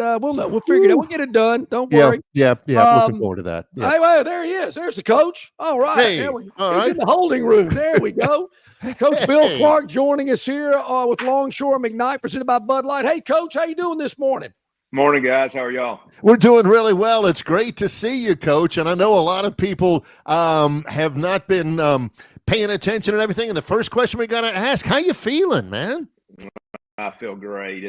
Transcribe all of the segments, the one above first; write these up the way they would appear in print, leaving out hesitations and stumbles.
We'll figure it out. We'll get it done. Don't Yeah, worry. yeah, yeah. Looking Um, forward to that. Yeah. Hey, well, there he is. There's the coach. All right. Hey, all He's right. in the holding room. There we go. Coach Bill Hey. Clark joining us here with Longshore McKnight, presented by Bud Light. Hey, Coach, how you doing this morning? Morning, guys. How are y'all? We're doing really well. It's great to see you, Coach. And I know a lot of people have not been paying attention and everything. And the first question we got to ask, how you feeling, man? I feel great.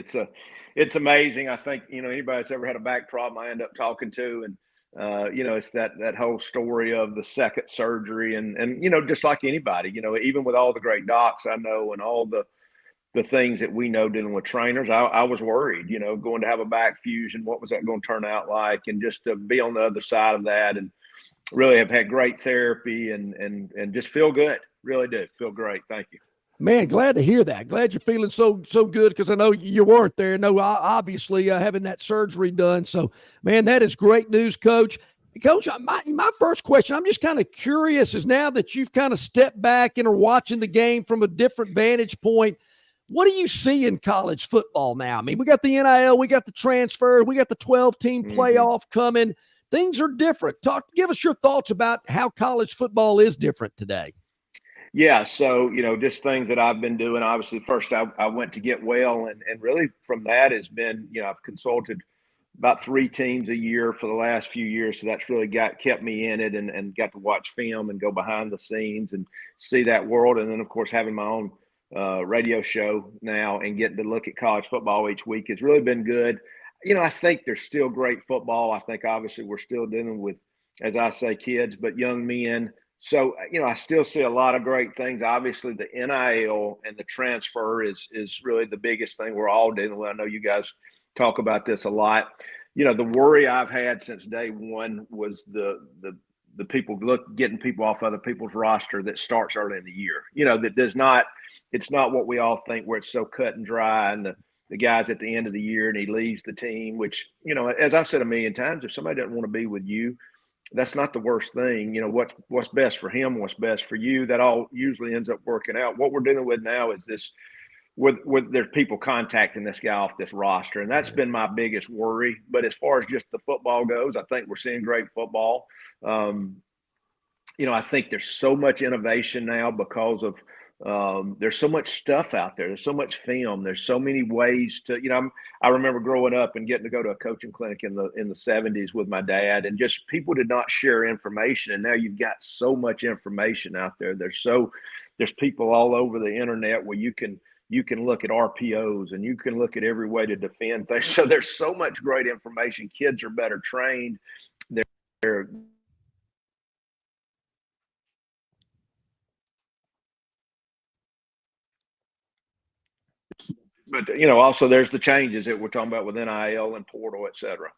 It's amazing. I think, anybody that's ever had a back problem, I end up talking to, and it's that whole story of the second surgery, and just like anybody, even with all the great docs I know and all the things that we know dealing with trainers, I was worried, going to have a back fusion. What was that going to turn out like? And just to be on the other side of that, and really have had great therapy and just feel good. Really do feel great. Thank you. Man, glad to hear that. Glad you're feeling so good, because I know you weren't there. No, obviously having that surgery done. So, man, that is great news, Coach. Coach, my first question, I'm just kind of curious, is now that you've kind of stepped back and are watching the game from a different vantage point, what do you see in college football now? I mean, we got the NIL, we got the transfer, we got the 12-team playoff coming. Things are different. Give us your thoughts about how college football is different today. Yeah, so, just things that I've been doing. Obviously, first I went to get well, and really from that has been, I've consulted about 3 teams a year for the last few years. So that's really kept me in it, and got to watch film and go behind the scenes and see that world. And then, of course, having my own radio show now and getting to look at college football each week has really been good. I think there's still great football. I think obviously we're still dealing with, as I say, kids, but young men. So, I still see a lot of great things. Obviously, the NIL and the transfer is really the biggest thing we're all dealing with. I know you guys talk about this a lot. The worry I've had since day one was the people getting people off other people's roster that starts early in the year. That does not. It's not what we all think, where it's so cut and dry, and the guy's at the end of the year and he leaves the team. Which, as I've said a million times, if somebody doesn't want to be with you, that's not the worst thing. What's best for him, what's best for you, that all usually ends up working out. What we're dealing with now is this, with there's people contacting this guy off this roster, and that's been my biggest worry. But as far as just the football goes, I think we're seeing great football. I think there's so much innovation now because of there's so much stuff out there. There's so much film. There's so many ways to, I remember growing up and getting to go to a coaching clinic in the 70s with my dad, and just people did not share information. And now you've got so much information out there. There's people all over the internet where you can look at RPOs, and you can look at every way to defend things. So there's so much great information. Kids are better trained. They're But also there's the changes that we're talking about with NIL and portal, et cetera.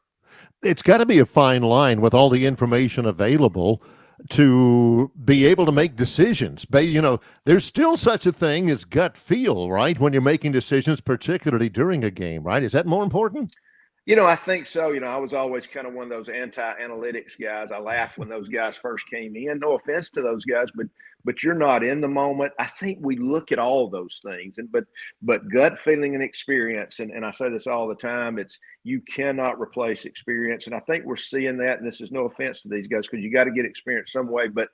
It's got to be a fine line with all the information available to be able to make decisions. But, there's still such a thing as gut feel, right? When you're making decisions, particularly during a game, right? Is that more important? I think so. I was always kind of one of those anti-analytics guys. I laughed when those guys first came in. No offense to those guys, but you're not in the moment. I think we look at all those things, but gut feeling and experience, and I say this all the time, you cannot replace experience. And I think we're seeing that, and this is no offense to these guys, because you got to get experience some way, but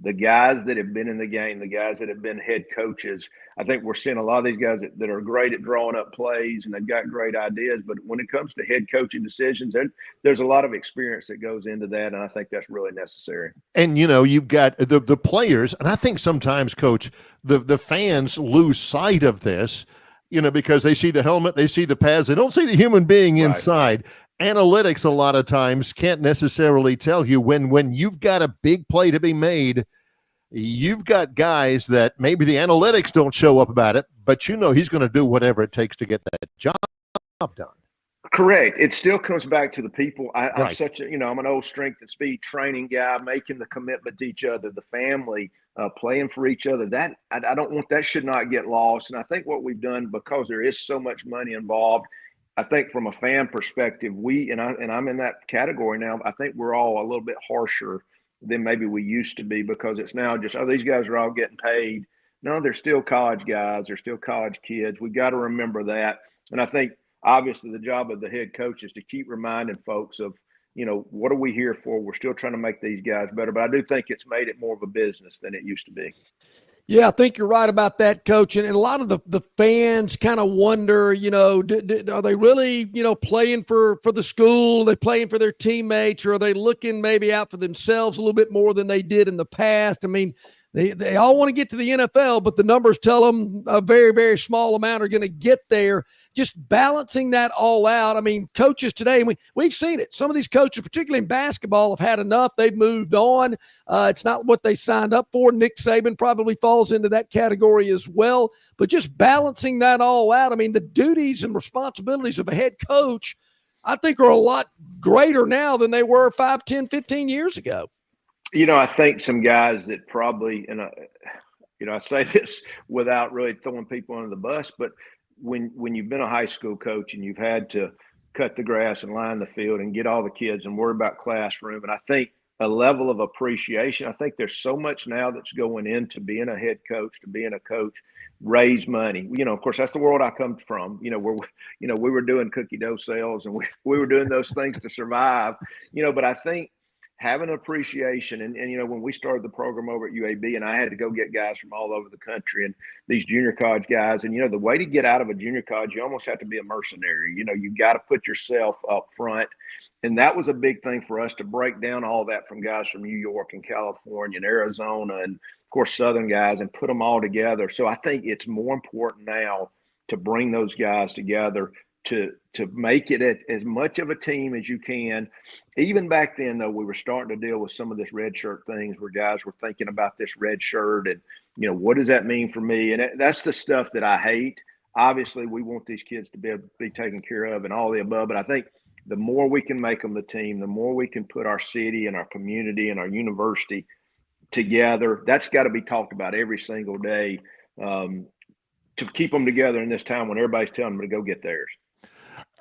the guys that have been in the game, the guys that have been head coaches, I think we're seeing a lot of these guys that are great at drawing up plays, and they've got great ideas. But when it comes to head coaching decisions, there's a lot of experience that goes into that, and I think that's really necessary. And, you've got the players, and I think sometimes, Coach, the fans lose sight of this, because they see the helmet, they see the pads, they don't see the human being inside. Right. Analytics a lot of times can't necessarily tell you when you've got a big play to be made. You've got guys that maybe the analytics don't show up about it, but he's going to do whatever it takes to get that job done. Correct. It still comes back to the people. I'm such a, I'm an old strength and speed training guy, making the commitment to each other, the family, playing for each other. That I don't want, that should not get lost. And I think what we've done, because there is so much money involved, I think from a fan perspective, I'm in that category now. I think we're all a little bit harsher than maybe we used to be, because it's now just, these guys are all getting paid. No, they're still college guys. They're still college kids. We got to remember that. And I think obviously the job of the head coach is to keep reminding folks of, what are we here for? We're still trying to make these guys better, but I do think it's made it more of a business than it used to be. Yeah, I think you're right about that, Coach. And a lot of the fans kind of wonder, are they really, playing for the school? Are they playing for their teammates? Or are they looking maybe out for themselves a little bit more than they did in the past? I mean, they all want to get to the NFL, but the numbers tell them a very, very small amount are going to get there. Just balancing that all out. I mean, coaches today, we've seen it. Some of these coaches, particularly in basketball, have had enough. They've moved on. It's not what they signed up for. Nick Saban probably falls into that category as well. But just balancing that all out, I mean, the duties and responsibilities of a head coach, I think, are a lot greater now than they were 5, 10, 15 years ago. I think some guys that probably, and I say this without really throwing people under the bus, but when you've been a high school coach and you've had to cut the grass and line the field and get all the kids and worry about classroom, and I think a level of appreciation, I think there's so much now that's going into being a head coach, to being a coach, raise money. Of course, that's the world I come from. We were doing cookie dough sales and we were doing those things to survive, but I think having an appreciation, and when we started the program over at UAB, and I had to go get guys from all over the country and these junior college guys, and the way to get out of a junior college, you almost have to be a mercenary. You got to put yourself up front, and that was a big thing for us to break down all that from guys from New York and California and Arizona and of course Southern guys and put them all together. So I think it's more important now to bring those guys together, to make it as much of a team as you can. Even back then, though, we were starting to deal with some of this red shirt things where guys were thinking about this red shirt and, what does that mean for me? And that's the stuff that I hate. Obviously, we want these kids to be taken care of and all the above, but I think the more we can make them the team, the more we can put our city and our community and our university together. That's got to be talked about every single day to keep them together in this time when everybody's telling them to go get theirs.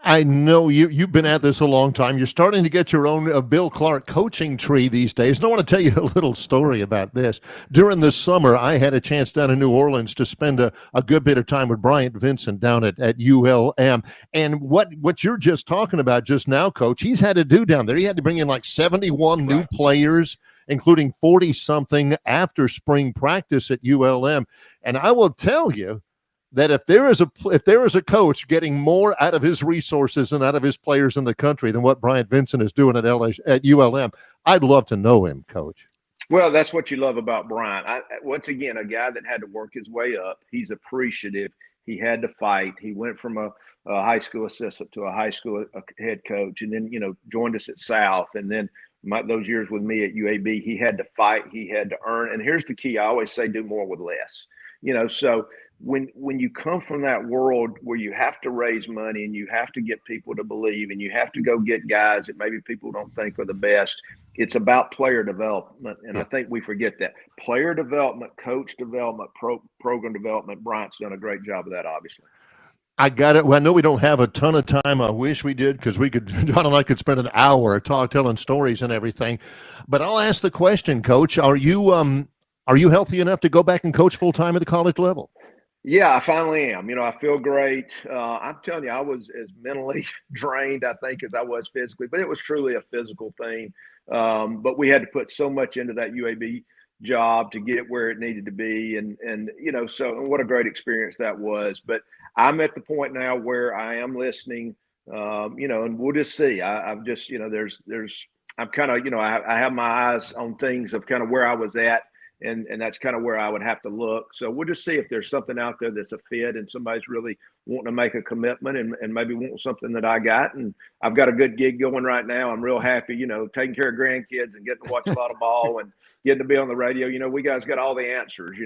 I know you've been at this a long time. You're starting to get your own Bill Clark coaching tree these days. And I want to tell you a little story about this. During the summer, I had a chance down in New Orleans to spend a good bit of time with Bryant Vincent down at ULM. And what you're just talking about just now, Coach, he's had to do down there. He had to bring in like 71 new players, including 40-something after spring practice at ULM. And I will tell you that if there is a coach getting more out of his resources and out of his players in the country than what Bryant Vincent is doing at ULM, I'd love to know him, Coach. Well, that's what you love about Bryant. Once again, a guy that had to work his way up. He's appreciative. He had to fight. He went from a high school assistant to a high school head coach, and then joined us at South, and then those years with me at UAB. He had to fight. He had to earn. And here's the key: I always say, do more with less. So when you come from that world where you have to raise money and you have to get people to believe and you have to go get guys that maybe people don't think are the best, it's about player development. And I think we forget that. Player development, coach development, program development. Bryant's done a great job of that, obviously. I got it. Well, I know we don't have a ton of time. I wish we did, because John and I could spend an hour telling stories and everything. But I'll ask the question, Coach, are you healthy enough to go back and coach full time at the college level? Yeah, I finally am. I feel great. I'm telling you, I was as mentally drained, I think, as I was physically, but it was truly a physical thing. But we had to put so much into that UAB job to get it where it needed to be. And what a great experience that was. But I'm at the point now where I am listening, and we'll just see. I've just, I'm kind of, I have my eyes on things of kind of where I was at. And that's kind of where I would have to look. So we'll just see if there's something out there that's a fit and somebody's really wanting to make a commitment and maybe want something that I got. And I've got a good gig going right now. I'm real happy, taking care of grandkids and getting to watch a lot of ball and getting to be on the radio. We guys got all the answers,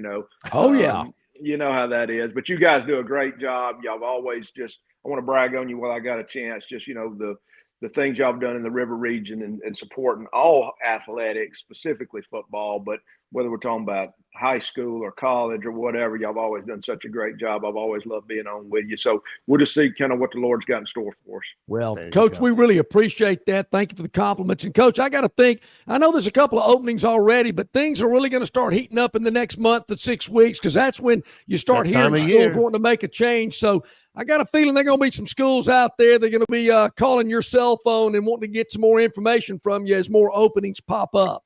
Oh, yeah. You know how that is. But you guys do a great job. Y'all always I want to brag on you while I got a chance. Just, the things y'all have done in the River region and supporting all athletics, specifically football, but whether we're talking about high school or college or whatever, y'all have always done such a great job. I've always loved being on with you. So we'll just see kind of what the Lord's got in store for us. Well, Coach, we really appreciate that. Thank you for the compliments. And, Coach, I got to think, I know there's a couple of openings already, but things are really going to start heating up in the next month to 6 weeks, because that's when you start hearing schools wanting to make a change. So I got a feeling there are going to be some schools out there that are going to be calling your cell phone and wanting to get some more information from you as more openings pop up.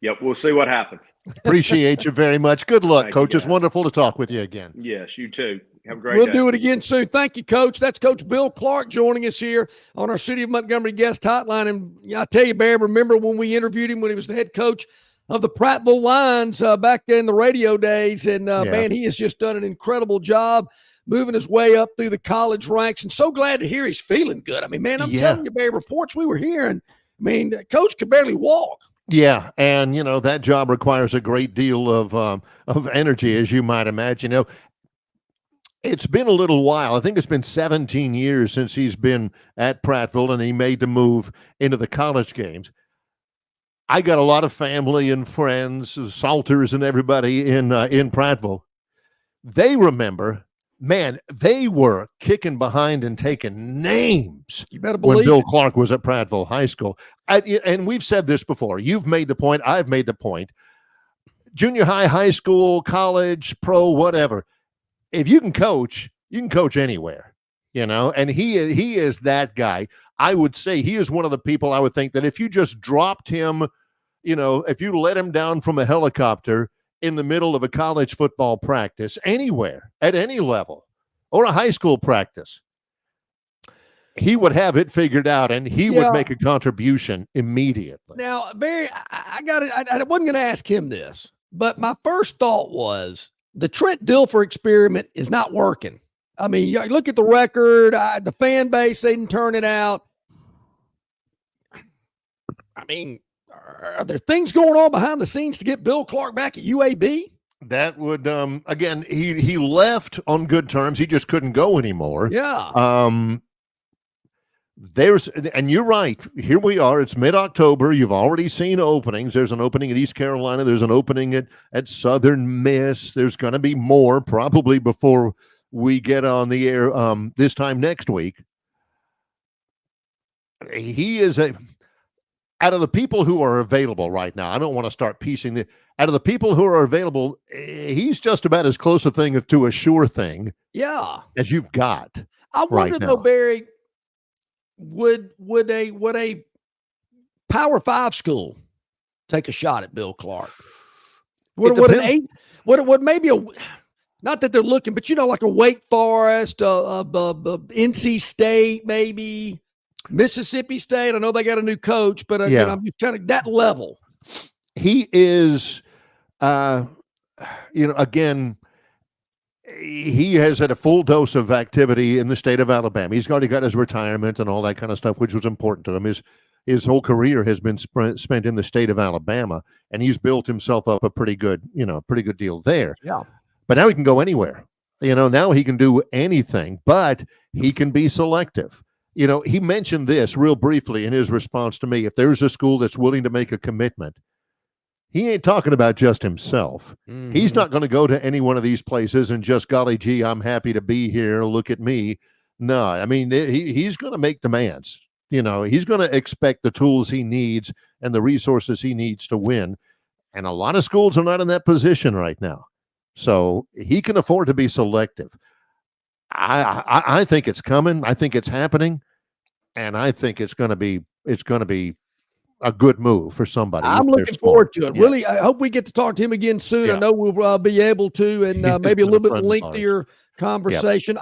Yep, we'll see what happens. Appreciate you very much. Good luck, Thank Coach. you, It's wonderful to talk with you again. Yes, you too. Have a great We'll day. do it again soon. Thank you, Coach. That's Coach Bill Clark joining us here on our City of Montgomery guest hotline. And I tell you, Barry, remember when we interviewed him when he was the head coach of the Prattville Lions back in the radio days? And, man, he has just done an incredible job moving his way up through the college ranks. And so glad to hear he's feeling good. I mean, man, I'm telling you, Barry, reports we were hearing, I mean, Coach could barely walk. Yeah, and that job requires a great deal of energy, as you might imagine. It's been a little while. I think it's been 17 years since he's been at Prattville, and he made the move into the college games. I got a lot of family and friends, Salters and everybody in Prattville. They remember, man, they were kicking behind and taking names. You better believe when Bill it. Clark was at Prattville High School. And we've said this before. You've made the point. I've made the point. Junior high, high school, college, pro, whatever. If you can coach anywhere, and he is that guy. I would say he is one of the people I would think that if you just dropped him, if you let him down from a helicopter in the middle of a college football practice anywhere at any level or a high school practice, he would have it figured out and he would make a contribution immediately. Now, Barry, I wasn't going to ask him this, but my first thought was the Trent Dilfer experiment is not working. I mean, you look at the record, the fan base, they didn't turn it out. I mean, are there things going on behind the scenes to get Bill Clark back at UAB? That would, again, he left on good terms. He just couldn't go anymore. Yeah. And you're right. Here we are. It's mid-October. You've already seen openings. There's an opening at East Carolina. There's an opening at Southern Miss. There's going to be more probably before we get on the air this time next week. He is out of the people who are available right now. I don't want to start piecing out of the people who are available. He's just about as close a thing to a sure thing. Yeah. As you've got. I wonder though, Barry, would a Power 5 school take a shot at Bill Clark? Would maybe not that they're looking, but like a Wake Forest, NC State, maybe Mississippi State. I know they got a new coach, but I'm just kind of that level. He is, again, he has had a full dose of activity in the state of Alabama. He's already got his retirement and all that kind of stuff, which was important to him. His whole career has been spent in the state of Alabama, and he's built himself up a pretty good deal there. Yeah. But now he can go anywhere. Now he can do anything, but he can be selective. He mentioned this real briefly in his response to me. If there's a school that's willing to make a commitment, he ain't talking about just himself. Mm-hmm. He's not going to go to any one of these places and just, golly gee, I'm happy to be here. Look at me. No, I mean, he's going to make demands. He's going to expect the tools he needs and the resources he needs to win. And a lot of schools are not in that position right now. So he can afford to be selective. I think it's coming. I think it's happening. And I think it's going to be a good move for somebody. I'm looking forward to it. Yeah. Really, I hope we get to talk to him again soon. Yeah. I know we'll be able to, and maybe a little bit lengthier conversation.